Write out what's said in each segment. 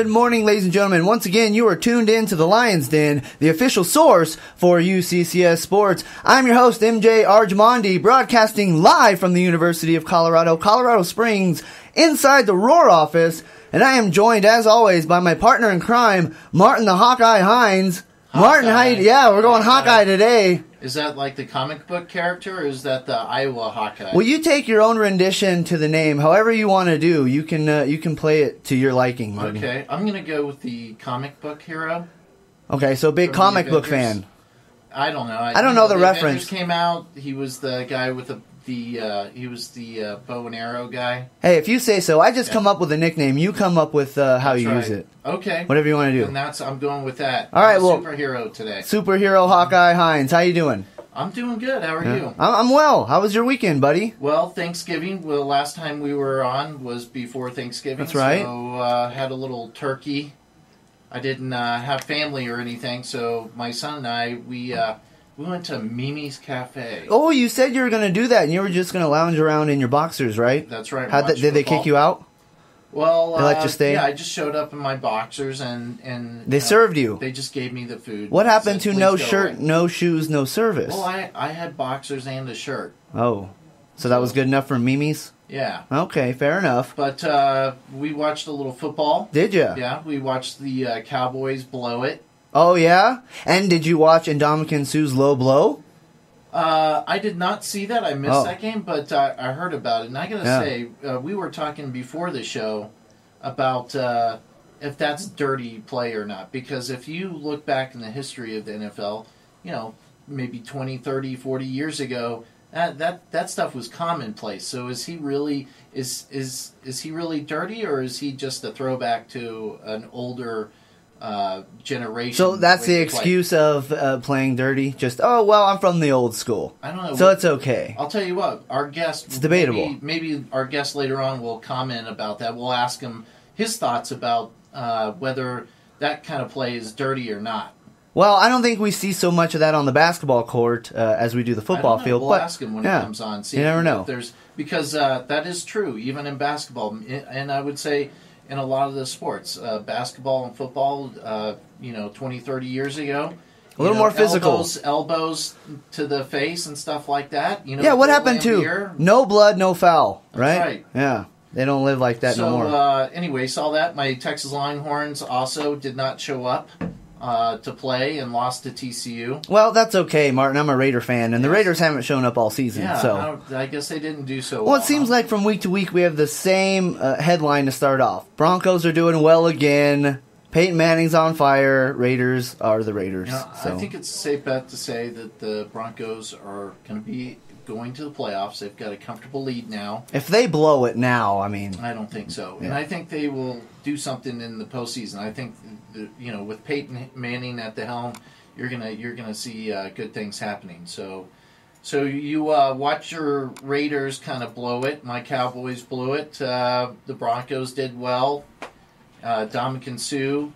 Good morning, ladies and gentlemen. Once again, you are tuned in to the Lion's Den, the official source for UCCS Sports. I'm your host, MJ Arjmondi, broadcasting live from the University of Colorado, Colorado Springs, inside the Roar office. And I am joined, as always, by my partner in crime, Martin the Hawkeye Hines. Martin, we're going Hawkeye today. Is that like the comic book character, or is that the Iowa Hawkeye? Well, you take your own rendition to the name, however you want to do. You can play it to your liking, Martin. Okay, I'm going to go with the comic book hero. Okay, so big comic book fan. I don't know. I don't know the reference. Avengers came out. He was the guy with the bow and arrow guy. Hey, if you say so. I just come up with a nickname. You come up with how you use it. Okay. Whatever you want to do. And I'm going with that. All right, well, superhero today. Superhero Hawkeye Hines. How you doing? I'm doing good. How are you? I'm well. How was your weekend, buddy? Well, Thanksgiving. Well, last time we were on was before Thanksgiving. That's right. So had a little turkey. I didn't have family or anything, so my son and I we went to Mimi's Cafe. Oh, you said you were going to do that, and you were just going to lounge around in your boxers, right? That's right. Did they kick you out? Well, they let you stay? Yeah, I just showed up in my boxers, and they served you. They just gave me the food. What happened to no shirt, no shoes, no service? Well, I had boxers and a shirt. Oh, so that was good enough for Mimi's? Yeah. Okay, fair enough. But we watched a little football. Did you? Yeah, we watched the Cowboys blow it. Oh, yeah? And did you watch Ndamukong Suh's low blow? I did not see that. I missed that game, but I heard about it. And I got to say, we were talking before the show about if that's dirty play or not. Because if you look back in the history of the NFL, maybe 20, 30, 40 years ago, that stuff was commonplace. So is he really is he really dirty, or is he just a throwback to an older generation? So that's the excuse of playing dirty? Just, I'm from the old school. I don't know. So it's okay. I'll tell you what, our guest... It's debatable. Maybe our guest later on will comment about that. We'll ask him his thoughts about whether that kind of play is dirty or not. Well, I don't think we see so much of that on the basketball court as we do the football field. We'll ask him when he comes on. See, you never know. Because that is true, even in basketball. And I would say... in a lot of the sports, basketball and football, 20, 30 years ago. A little more physical. Elbows to the face and stuff like that. What happened to no blood, no foul, right? That's right. Yeah, they don't live like that no more. So, anyway, saw that. My Texas Longhorns also did not show up to play and lost to TCU. Well, that's okay, Martin. I'm a Raider fan, and the Raiders haven't shown up all season. Yeah, so I guess they didn't do so well. Well, it seems like from week to week we have the same headline to start off. Broncos are doing well again. Peyton Manning's on fire. Raiders are the Raiders. I think it's a safe bet to say that the Broncos are going to be going to the playoffs. They've got a comfortable lead now. If they blow it now, I don't think so. Yeah. And I think they will do something in the postseason. I think with Peyton Manning at the helm, you're gonna see good things happening. So you watch your Raiders kind of blow it. My Cowboys blew it. The Broncos did well. Ndamukong Suh.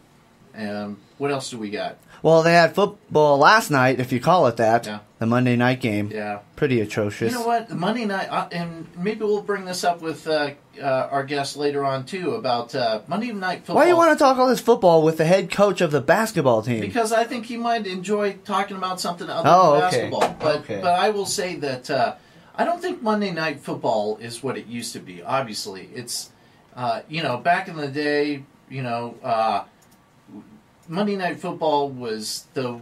What else do we got? Well, they had football last night, if you call it that. Yeah. The Monday night game. Yeah. Pretty atrocious. You know what? The Monday night, and maybe we'll bring this up with our guest later on, too, about Monday night football. Why do you want to talk all this football with the head coach of the basketball team? Because I think he might enjoy talking about something other than basketball. But I will say that I don't think Monday night football is what it used to be. Obviously, it's, back in the day, Monday Night Football was the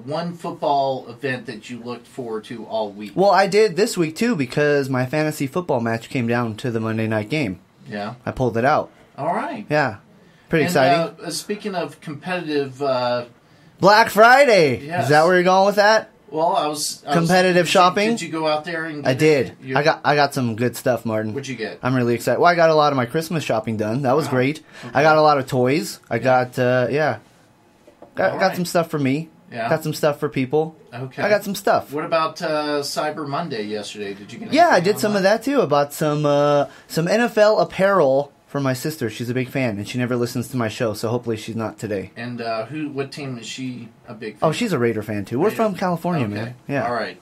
one football event that you looked forward to all week. Well, I did this week, too, because my fantasy football match came down to the Monday night game. Yeah. I pulled it out. All right. Yeah. Pretty exciting. Speaking of competitive... Black Friday! Yes. Is that where you're going with that? Well, I was competitive shopping. Did you go out there and? I did. I got some good stuff, Martin. What'd you get? I'm really excited. Well, I got a lot of my Christmas shopping done. That was great. Okay. I got a lot of toys. I got some stuff for me. Yeah. Got some stuff for people. Okay. I got some stuff. What about Cyber Monday yesterday? Did you get? Yeah, I did some of that too. I bought some NFL apparel for my sister. She's a big fan, and she never listens to my show, so hopefully she's not today. And what team is she a big fan? Oh, she's a Raider fan too. We're from California, man. Yeah. All right.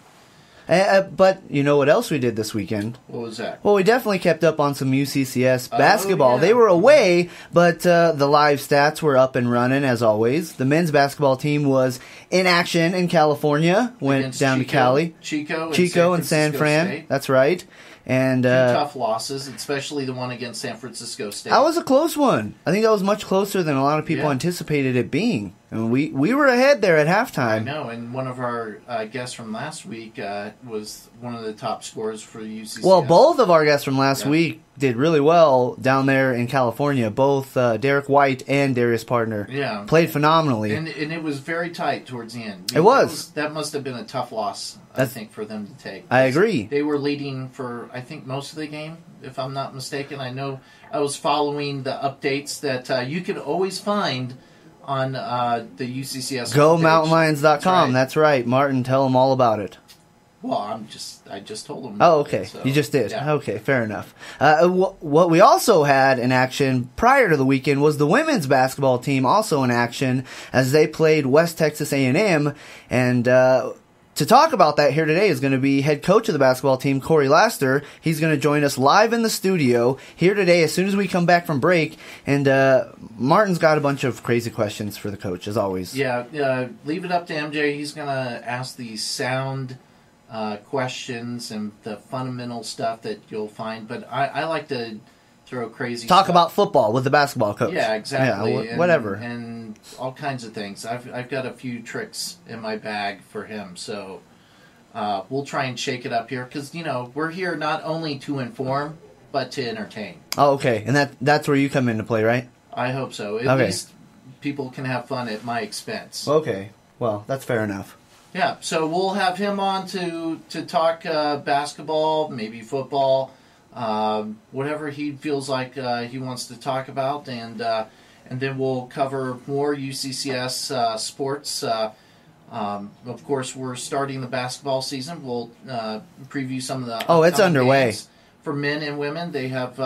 But you know what else we did this weekend? What was that? Well, we definitely kept up on some UCCS basketball. Yeah. They were away, but the live stats were up and running as always. The men's basketball team was in action in California, went Against down to Cali. Chico and San Fran. State. That's right. And Two tough losses, especially the one against San Francisco State. That was a close one. I think that was much closer than a lot of people anticipated it being. And we were ahead there at halftime. I know, and one of our guests from last week was one of the top scorers for UCCS. Well, both of our guests from last week did really well down there in California. Both Derek White and Darius Partner played phenomenally. And it was very tight towards the end. It was. That must have been a tough loss, I think, for them to take. I agree. They were leading for, I think, most of the game, if I'm not mistaken. I know I was following the updates that you could always find on the UCCS GoMountainLions.com. Right. That's right. Martin, tell them all about it. Well, I just told them. Oh, okay. So, you just did. Yeah. Okay, fair enough. What we also had in action prior to the weekend was the women's basketball team also in action as they played West Texas A&M. And to talk about that here today is going to be head coach of the basketball team, Corey Laster. He's going to join us live in the studio here today as soon as we come back from break. And Martin's got a bunch of crazy questions for the coach, as always. Yeah, leave it up to MJ. He's going to ask these sound questions and the fundamental stuff that you'll find. But I like to throw crazy Talk stuff. about football with the basketball coach. Yeah, exactly. Yeah, whatever. And all kinds of things. I've got a few tricks in my bag for him. So we'll try and shake it up here because, we're here not only to inform, but to entertain. Oh, okay. And that's where you come into play, right? I hope so. At least people can have fun at my expense. Okay. Well, that's fair enough. Yeah, so we'll have him on to talk basketball, maybe football, whatever he feels like he wants to talk about, and then we'll cover more UCCS sports. Of course, we're starting the basketball season. We'll preview some of the it's underway games. For men and women. They have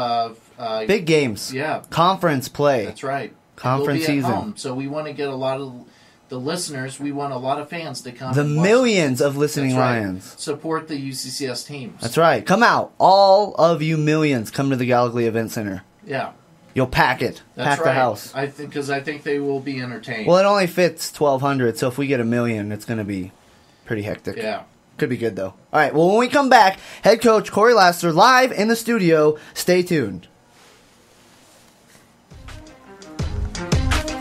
big games. Yeah, conference play. That's right. Conference season. Home, so we want to get a lot of the listeners. We want a lot of fans to come. The and watch. Millions of listening Lions. Support the UCCS teams. That's right. Come out. All of you millions come to the Gallagher Event Center. Yeah. You'll pack it. Pack the house. I think they will be entertained. Well, it only fits 1,200, so if we get 1 million, it's going to be pretty hectic. Yeah. Could be good, though. All right, well, when we come back, head coach Corey Laster live in the studio. Stay tuned.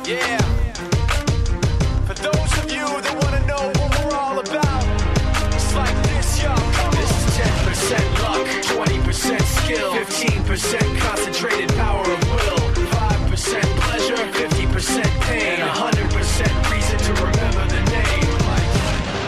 Yeah. For those of you that want to know what we're all about, it's like this, y'all. This is 10% luck, 20% skill, 15% concentrated power of will, 5% pleasure, 50% pain, 100% reason to remember the name.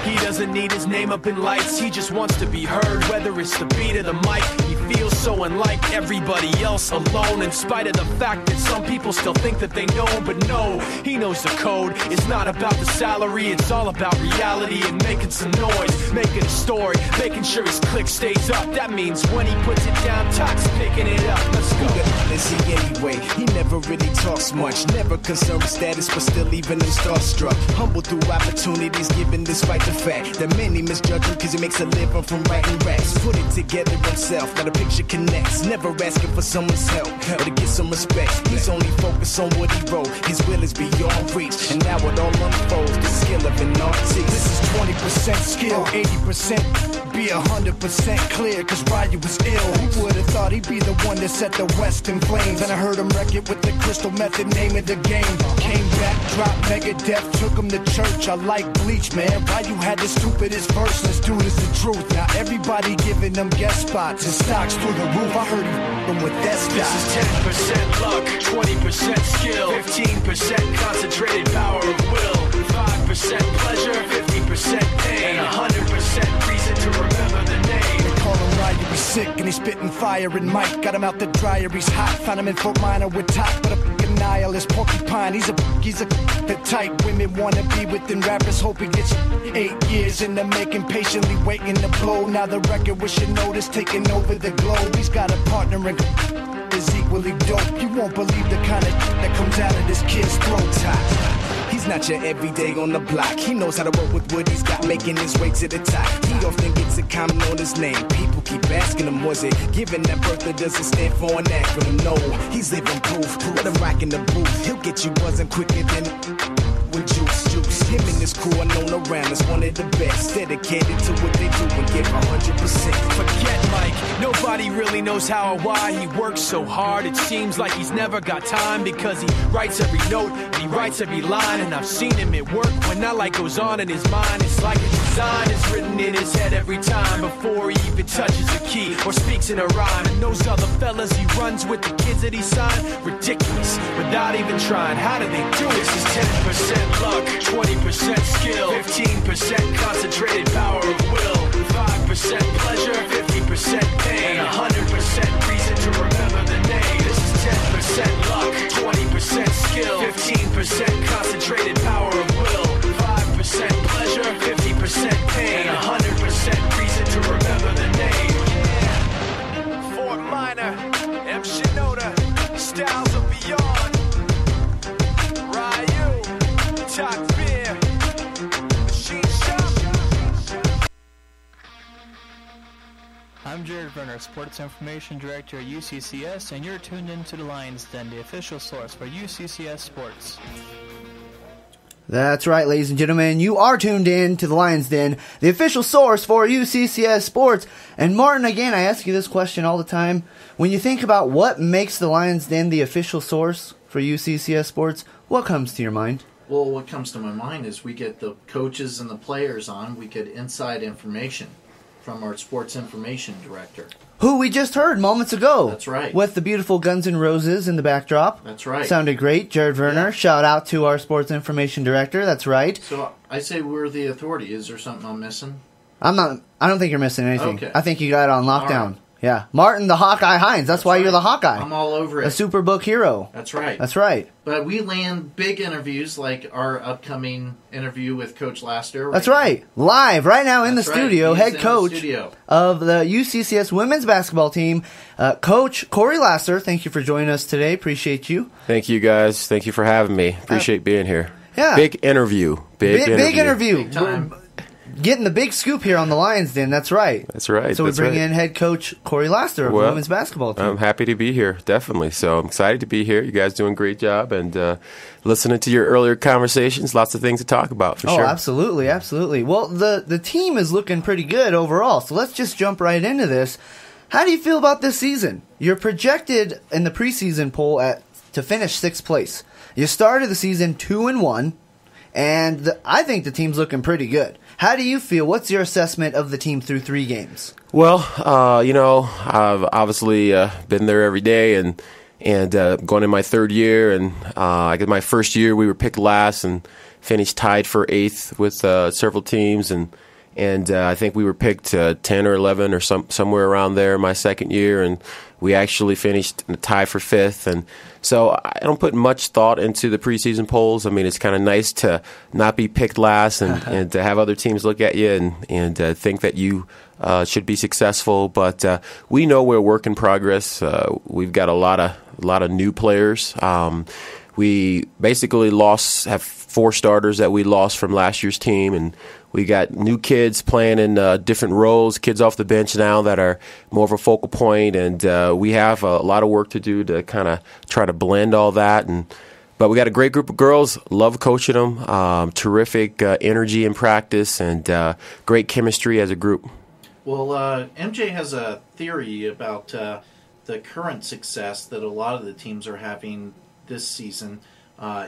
He doesn't need his name up in lights, he just wants to be heard, whether it's the beat of the mic. He feels so unlike everybody else, alone, in spite of the fact that some people still think that they know him, but no, he knows the code. It's not about the salary, it's all about reality and making some noise, making a story, making sure his click stays up. That means when he puts it down, Tox picking it up. Let's go. Is he anyway? He never really talks much, never concerned with status, but still leaving him starstruck. Humble through opportunities given despite the fact that many misjudge him because he makes a living from writing raps. Put it together himself, got a picture connects, never asking for someone's help or to get some respect. He's only focused on what he wrote, his will is beyond reach, and now it all unfolds, the skill of an artist. This is 20% skill, 80% be 100% clear, cause Ryu was ill. Who would've thought he'd be the one that set the West in flames? And I heard him wreck it with the crystal method, name of the game. Came back, dropped Megadeth, took him to church. I like Bleach, man. Ryu had the stupidest verse, let's do this the truth. Now everybody giving them guest spots and stocks through the roof. I heard him with that stock. This is 10% luck, 20% skill, 15% concentrated power of will, 5% pleasure, 50% pain, and 100% reason to remember the name. They call him Ryu, he's sick and he's spitting fire. And Mike got him out the dryer, he's hot. Found him in Fort Minor with top, but a fucking nihilist porcupine. He's the type women wanna be within. Rappers hope he gets 8 years in the making, patiently waiting to blow. Now the record with your notice taking over the globe. He's got a partner in is equally dope. You won't believe the kind of that comes out of this kid's throat. He's He's not your everyday on the block. He knows how to work with what he's got, making his way to the top. He often gets a comment on his name. People keep asking him, was it given that birth that doesn't stand for an acronym? No, he's living proof. Let him rock in the booth. He'll get you buzzing quicker than with juice. Him and his crew are known around as one of the best, dedicated to what they do and give 100%. Forget Mike, nobody really knows how or why he works so hard. It seems like he's never got time because he writes every note and he writes every line. And I've seen him at work when that light goes on in his mind. It's like a design is written in his head every time before he even touches a key or speaks in a rhyme. And those other fellas he runs with, the kids that he signed, ridiculous, without even trying. How do they do it? This is 10% luck, 20% skill, 15% concentrated power of will, 5% pleasure, 50% pain, and 100% reason to remember the name. This is 10% luck, 20% skill, 15% concentrated power of will, 5% pleasure, 50% pain, and 100% reason to remember the name. Yeah. Fort Minor, M. Shinoda, Styles of Beyond, Ryu, Talk Beer, Machine Shop. I'm Jared Werner, Sports Information Director at UCCS, and you're tuned into the Lions Den, the official source for UCCS sports. That's right, ladies and gentlemen. You are tuned in to the Lions Den, the official source for UCCS sports. And Martin, again, I ask you this question all the time. When you think about what makes the Lions Den the official source for UCCS sports, what comes to your mind? Well, what comes to my mind is we get the coaches and the players on. We get inside information from our sports information director, who we just heard moments ago. That's right. With the beautiful Guns N' Roses in the backdrop. That's right. Sounded great. Jared Werner, Yeah. Shout out to our sports information director. That's right. So I say we're the authority. Is there something I'm missing? I don't think you're missing anything. Okay. I think you got it on lockdown. All right. Yeah. Martin the Hawkeye Hines. That's why right. you're the Hawkeye. I'm all over it. A Superbook hero. That's right. That's right. But we land big interviews like our upcoming interview with Coach Laster. That's right. Live right now in the That's right. studio, He's head in coach the studio. of the UCCS women's basketball team, Coach Corey Laster. Thank you for joining us today. Appreciate you. Thank you, guys. Thank you for having me. Appreciate being here. Yeah. Big interview. Big interview. Big time. Getting the big scoop here on the Lions Den. That's right. That's right. So we bring in head coach Corey Laster of the women's basketball team. I'm happy to be here, definitely. So I'm excited to be here. You guys doing a great job. And listening to your earlier conversations, lots of things to talk about, for sure. Oh, absolutely, absolutely. Well, the team is looking pretty good overall. So let's just jump right into this. How do you feel about this season? You're projected in the preseason poll to finish 6th place. You started the season 2-1, and I think the team's looking pretty good. How do you feel? What's your assessment of the team through 3 games? Well, I've obviously been there every day and going in my 3rd year. And I guess my first year we were picked last and finished tied for 8th with several teams. And I think we were picked 10 or 11 or somewhere around there my 2nd year. And we actually finished in a tie for 5th. And so I don't put much thought into the preseason polls. I mean, it's kind of nice to not be picked last and to have other teams look at you and think that you should be successful. But we know we're a work in progress. We've got a lot of new players. We basically have 4 starters that we lost from last year's team, and we got new kids playing in different roles, kids off the bench now that are more of a focal point, and we have a lot of work to do to kind of try to blend all that. But we got a great group of girls, love coaching them, terrific energy in practice, and great chemistry as a group. Well, MJ has a theory about the current success that a lot of the teams are having this season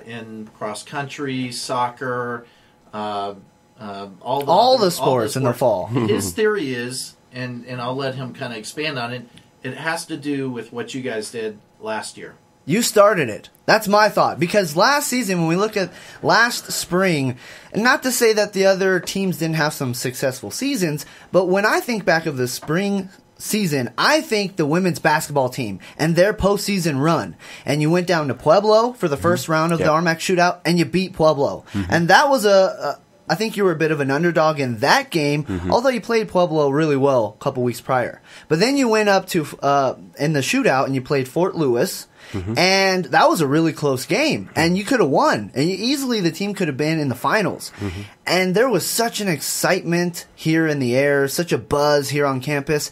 in cross country, soccer, all the sports in the fall. His theory is, and I'll let him kind of expand on it, it has to do with what you guys did last year. You started it. That's my thought. Because last season, when we look at last spring, and not to say that the other teams didn't have some successful seasons, but when I think back of the spring season, I think the women's basketball team and their postseason run, and you went down to Pueblo for the first round of the RMAC shootout, and you beat Pueblo. And that was a I think you were a bit of an underdog in that game, although you played Pueblo really well a couple weeks prior. But then you went up to in the shootout and you played Fort Lewis. And that was a really close game, and you could have won, and easily the team could have been in the finals. And there was such an excitement here in the air, such a buzz here on campus.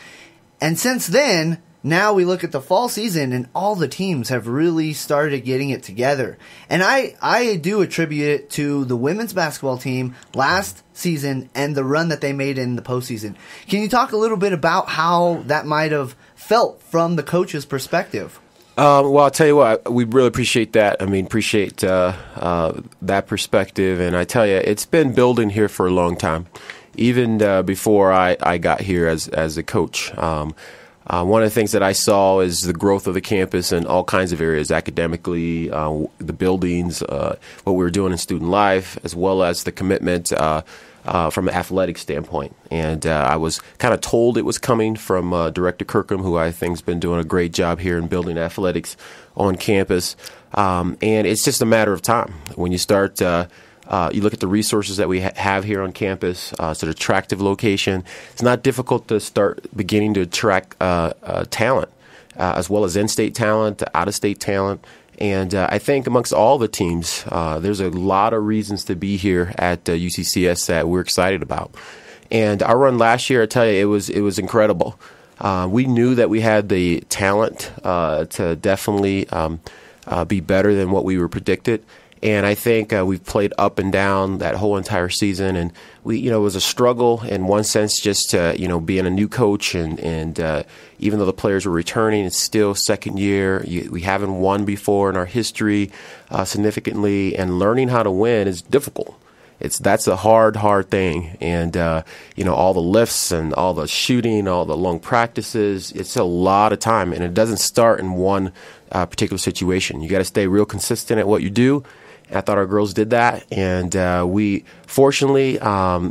And since then, now we look at the fall season, and all the teams have really started getting it together. And I do attribute it to the women's basketball team last season and the run that they made in the postseason. Can you talk a little bit about how that might have felt from the coach's perspective? Well, I'll tell you what, we really appreciate that. I mean, appreciate that perspective. And I tell you, it's been building here for a long time, even before I got here as a coach. One of the things that I saw is the growth of the campus in all kinds of areas, academically, the buildings, what we were doing in student life, as well as the commitment from an athletic standpoint. And I was kind of told it was coming from Director Kirkham, who I think has been doing a great job here in building athletics on campus. And it's just a matter of time. When you start, you look at the resources that we have here on campus. It's an attractive location. It's not difficult to start beginning to attract talent, as well as in-state talent, out-of-state talent. And I think amongst all the teams, there's a lot of reasons to be here at UCCS that we're excited about. And our run last year, I tell you, it was incredible. We knew that we had the talent to definitely be better than what we were predicted. And I think we've played up and down that whole entire season, and it was a struggle in one sense, just being a new coach, and even though the players were returning, it's still second year. We haven't won before in our history significantly, and learning how to win is difficult. That's a hard thing, and all the lifts and all the shooting, all the long practices. It's a lot of time, and it doesn't start in one particular situation. You got to stay real consistent at what you do. I thought our girls did that, and we fortunately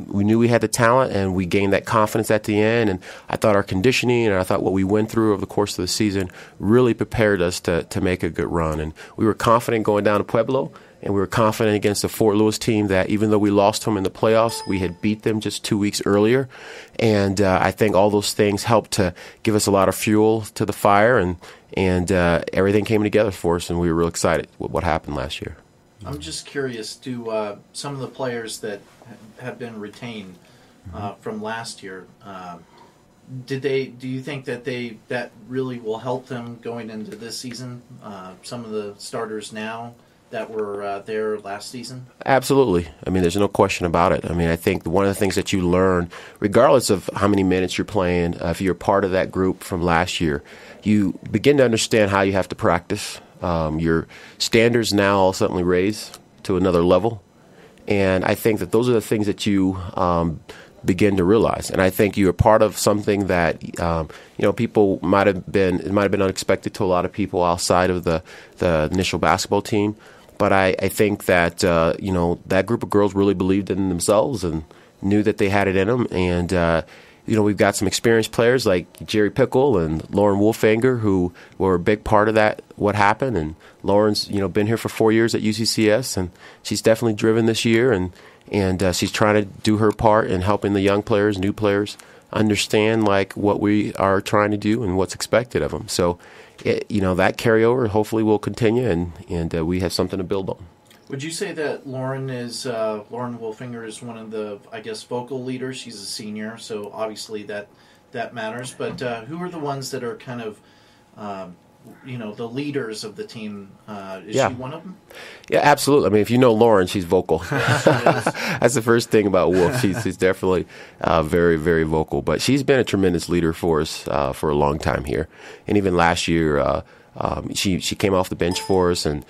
we knew we had the talent, and we gained that confidence at the end. And I thought our conditioning and I thought what we went through over the course of the season really prepared us to make a good run. And we were confident going down to Pueblo, and we were confident against the Fort Lewis team that even though we lost them in the playoffs, we had beat them just 2 weeks earlier. And I think all those things helped to give us a lot of fuel to the fire, and everything came together for us, and we were real excited with what happened last year. I'm just curious, do some of the players that have been retained from last year, do you think that really will help them going into this season? Some of the starters now that were there last season? Absolutely. I mean, there's no question about it. I mean, I think one of the things that you learn, regardless of how many minutes you're playing, if you're part of that group from last year, you begin to understand how you have to practice. Your standards now all suddenly raise to another level. And I think that those are the things that you begin to realize. And I think you're part of something that, people it might have been unexpected to a lot of people outside of the initial basketball team. But I think that, that group of girls really believed in themselves and knew that they had it in them. And, we've got some experienced players like Jerry Pickle and Lauren Wolfanger who were a big part of that, what happened. And Lauren's, been here for 4 years at UCCS, and she's definitely driven this year. And she's trying to do her part in helping the young players, new players, understand what we are trying to do and what's expected of them. So, that carryover hopefully will continue, and we have something to build on. Would you say that Lauren Wolfinger is one of the, vocal leaders? She's a senior, so obviously that matters. But who are the ones that are kind of, the leaders of the team? Is she one of them? Yeah, absolutely. I mean, if you know Lauren, she's vocal. That's the first thing about Wolf. She's definitely very, very vocal. But she's been a tremendous leader for us for a long time here. And even last year, she came off the bench for us, and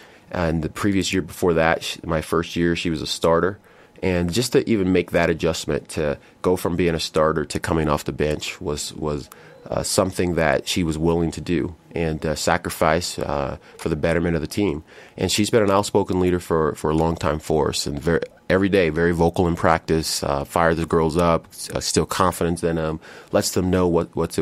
the previous year before that, my first year, she was a starter. And just to even make that adjustment to go from being a starter to coming off the bench was something that she was willing to do and sacrifice for the betterment of the team. And she's been an outspoken leader for a long time for us, and every day very vocal in practice, fires the girls up, still confident in them, lets them know what's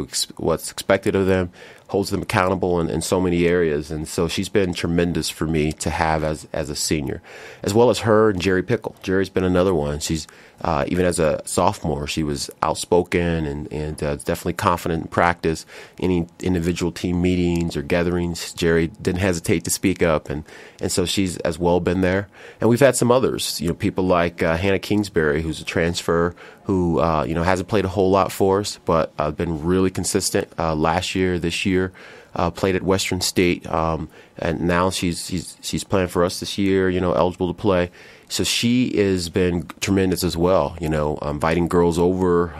expected of them, holds them accountable in so many areas. And so she's been tremendous for me to have as a senior, as well as her and Jerry Pickle. Jerry's been another one. She's even as a sophomore, she was outspoken and definitely confident in practice. Any individual team meetings or gatherings, Jerry didn't hesitate to speak up, and so she's as well been there. And we've had some others, people like Hannah Kingsbury, who's a transfer, who hasn't played a whole lot for us, but been really consistent last year, this year. Played at Western State, and now she's playing for us this year. Eligible to play. So she has been tremendous as well. Inviting girls over,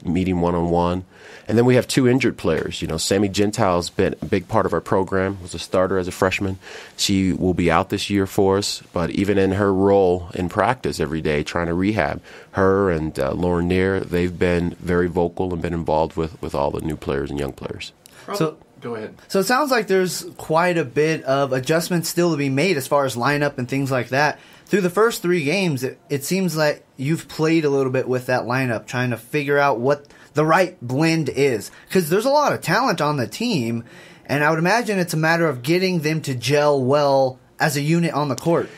meeting one-on-one. And then we have 2 injured players. Sammy Gentile's been a big part of our program, was a starter as a freshman. She will be out this year for us, but even in her role in practice every day, trying to rehab, her and Lauren Neer, they've been very vocal and been involved with all the new players and young players. So go ahead. So it sounds like there's quite a bit of adjustments still to be made as far as lineup and things like that. Through the first 3 games, it seems like you've played a little bit with that lineup, trying to figure out what the right blend is. Because there's a lot of talent on the team, and I would imagine it's a matter of getting them to gel well as a unit on the court.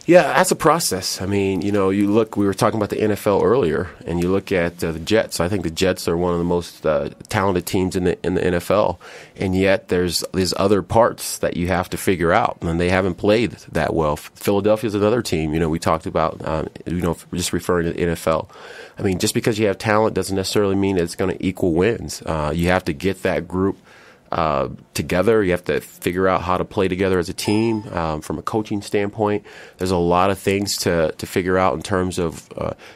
Yeah, that's a process. I mean, you look, we were talking about the NFL earlier, and you look at the Jets. I think the Jets are one of the most talented teams in the NFL, and yet there's other parts that you have to figure out, and they haven't played that well. Philadelphia's another team, we talked about, just referring to the NFL. I mean, just because you have talent doesn't necessarily mean it's going to equal wins. You have to get that group together. You have to figure out how to play together as a team from a coaching standpoint. There's a lot of things to figure out in terms of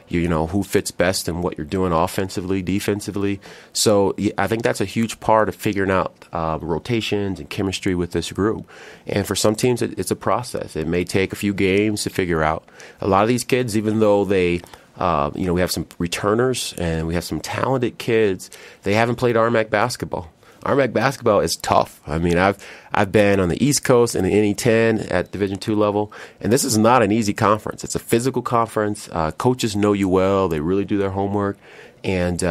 who fits best and what you're doing offensively, defensively. So I think that's a huge part of figuring out rotations and chemistry with this group. And for some teams, it's a process. It may take a few games to figure out. A lot of these kids, even though they we have some returners and we have some talented kids, they haven't played RMAC basketball. RMAC basketball is tough. I mean, I've been on the East Coast in the NE10 at Division II level, and this is not an easy conference. It's a physical conference. Coaches know you well. They really do their homework. And,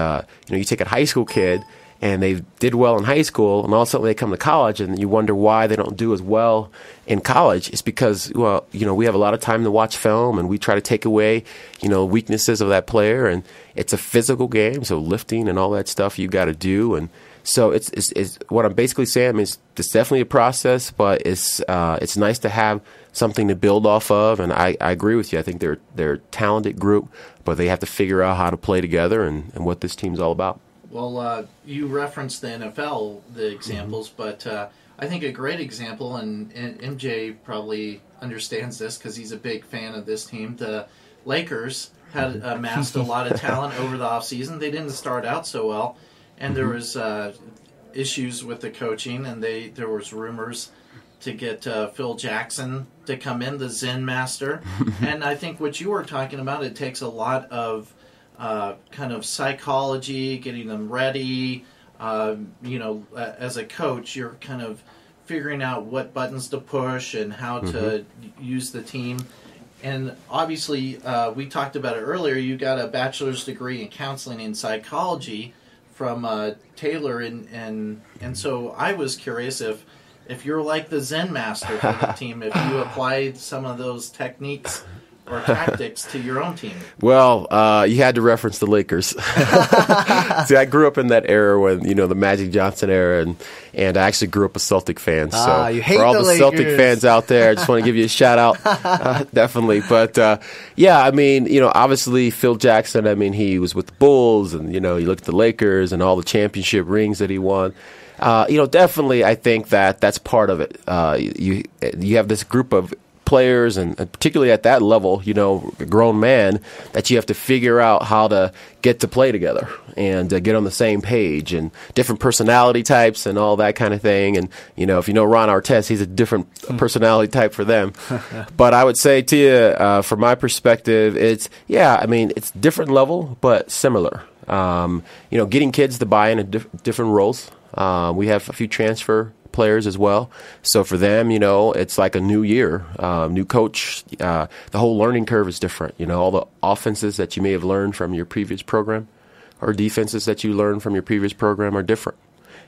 you take a high school kid, and they did well in high school, and all of a sudden they come to college, and you wonder why they don't do as well in college. It's because, we have a lot of time to watch film, and we try to take away, weaknesses of that player. And it's a physical game, so lifting and all that stuff you got to do. And so it's what I'm basically saying. I mean, it's definitely a process, but it's nice to have something to build off of. And I agree with you. I think they're a talented group, but they have to figure out how to play together and what this team's all about. Well, you referenced the NFL, the examples, but I think a great example, and MJ probably understands this because he's a big fan of this team. The Lakers had amassed a lot of talent over the offseason. They didn't start out so well. And there was issues with the coaching, and there was rumors to get Phil Jackson to come in, the Zen master. And I think what you were talking about, it takes a lot of kind of psychology, getting them ready. As a coach, you're kind of figuring out what buttons to push and how to use the team. And obviously, we talked about it earlier, you got a bachelor's degree in counseling and psychology from Taylor, and so I was curious if you're like the Zen master for the team, if you apply some of those techniques or tactics to your own team. Well, you had to reference the Lakers. See, I grew up in that era when, the Magic Johnson era, and I actually grew up a Celtic fan. So you hate for all the the Celtic Lakers. fans out there, I just want to give you a shout out. Definitely. But, I mean, obviously Phil Jackson, I mean, he was with the Bulls, and, you look at the Lakers and all the championship rings that he won. Definitely I think that's part of it. You have this group of players, and particularly at that level, a grown man, that you have to figure out how to get to play together and get on the same page, and different personality types and all that kind of thing. And, if you know Ron Artest, he's a different personality type for them. But I would say to you, from my perspective, it's different level, but similar. Getting kids to buy in different roles. We have a few transfer players as well. So for them, it's like a new year, new coach. The whole learning curve is different. All the offenses that you may have learned from your previous program or defenses that you learned from your previous program are different.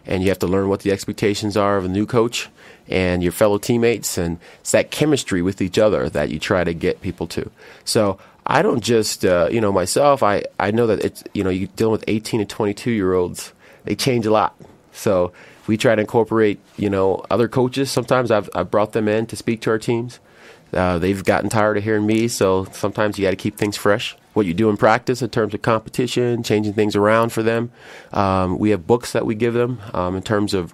and you have to learn what the expectations are of a new coach and your fellow teammates, and it's that chemistry with each other that you try to get people to. So I don't just, myself, I know that it's, you're dealing with 18 and 22-year-olds. They change a lot. So we try to incorporate, other coaches. Sometimes I've brought them in to speak to our teams. They've gotten tired of hearing me, so sometimes you got to keep things fresh. What you do in practice in terms of competition, changing things around for them. We have books that we give them in terms of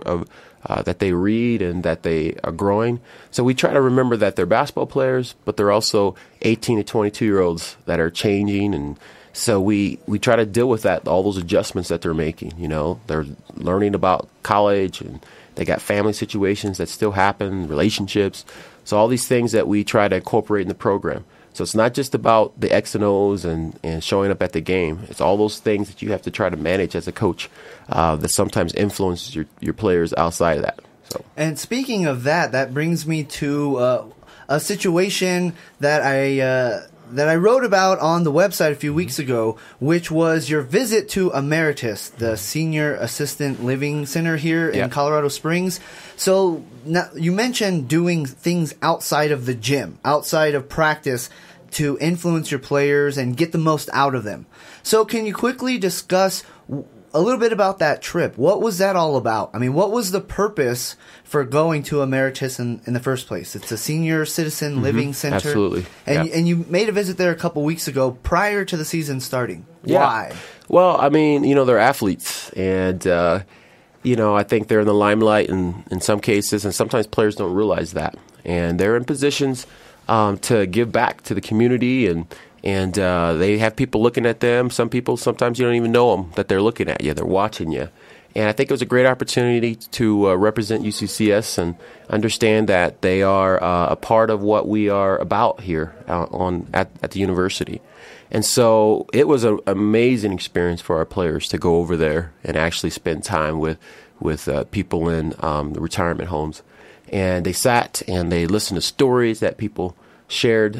that they read and that they are growing. So we try to remember that they're basketball players, but they're also 18 to 22-year-olds that are changing. And so we try to deal with that, all those adjustments that they're making. They're learning about college, and they got family situations that still happen, relationships. So all these things that we try to incorporate in the program. So it's not just about the X and O's and showing up at the game. It's all those things that you have to try to manage as a coach that sometimes influences your players outside of that. So. And speaking of that brings me to a situation that I wrote about on the website a few weeks ago, which was your visit to Emeritus, the Senior Assistant Living Center here in Colorado Springs. So now, you mentioned doing things outside of the gym, outside of practice, to influence your players and get the most out of them. So can you quickly discuss a little bit about that trip? What was that all about? I mean, what was the purpose for going to Emeritus in the first place? It's a senior citizen living center. Absolutely. And you made a visit there a couple weeks ago prior to the season starting. Yeah. Why? Well, I mean, they're athletes, and I think they're in the limelight in some cases, and sometimes players don't realize that. And they're in positions to give back to the community, and they have people looking at them. Some people, sometimes you don't even know them, that they're looking at you. They're watching you. And I think it was a great opportunity to represent UCCS and understand that they are a part of what we are about here at the university. And so it was an amazing experience for our players to go over there and actually spend time with people in the retirement homes. And they sat and they listened to stories that people shared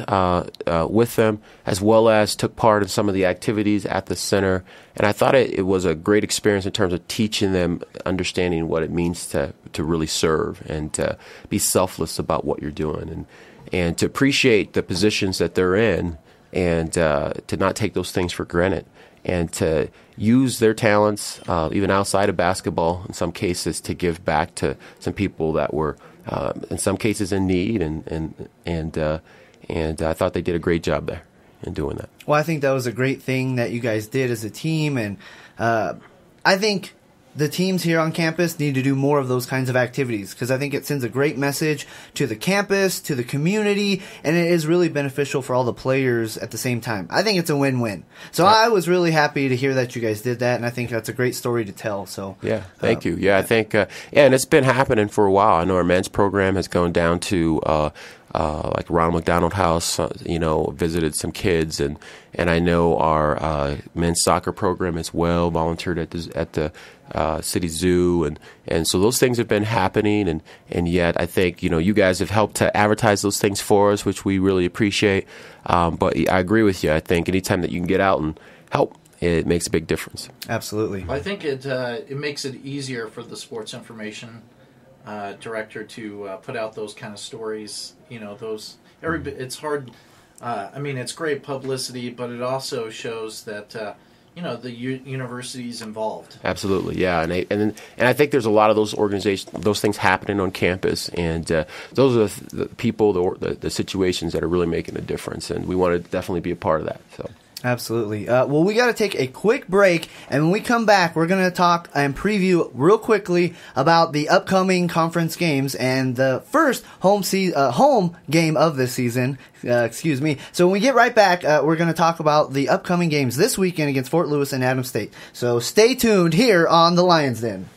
with them, as well as took part in some of the activities at the center. And I thought it was a great experience in terms of teaching them, understanding what it means to really serve and to be selfless about what you're doing, and to appreciate the positions that they're in, and to not take those things for granted, and to use their talents, even outside of basketball, in some cases, to give back to some people that were, in some cases, in need, and I thought they did a great job there in doing that. Well, I think that was a great thing that you guys did as a team, and I think the teams here on campus need to do more of those kinds of activities, because I think it sends a great message to the campus, to the community, and it is really beneficial for all the players at the same time. I think it's a win-win. So I was really happy to hear that you guys did that, and I think that's a great story to tell. So thank you. I think and it's been happening for a while. I know our men's program has gone down to like Ronald McDonald House, visited some kids, and I know our men's soccer program as well volunteered at the City Zoo, and so those things have been happening, and yet I think you guys have helped to advertise those things for us, which we really appreciate. But I agree with you. I think anytime that you can get out and help, it makes a big difference. Absolutely. I think it makes it easier for the sports information director to put out those kind of stories. It's hard. It's great publicity, but it also shows that the university's involved. Absolutely, yeah, and I think there's a lot of those those things happening on campus, and those are the people, the situations that are really making a difference, and we want to definitely be a part of that. So. Absolutely. Well, we got to take a quick break, and when we come back, we're going to talk and preview real quickly about the upcoming conference games and the first home game of this season. Excuse me. So when we get right back, we're going to talk about the upcoming games this weekend against Fort Lewis and Adams State. So stay tuned here on the Lions Den.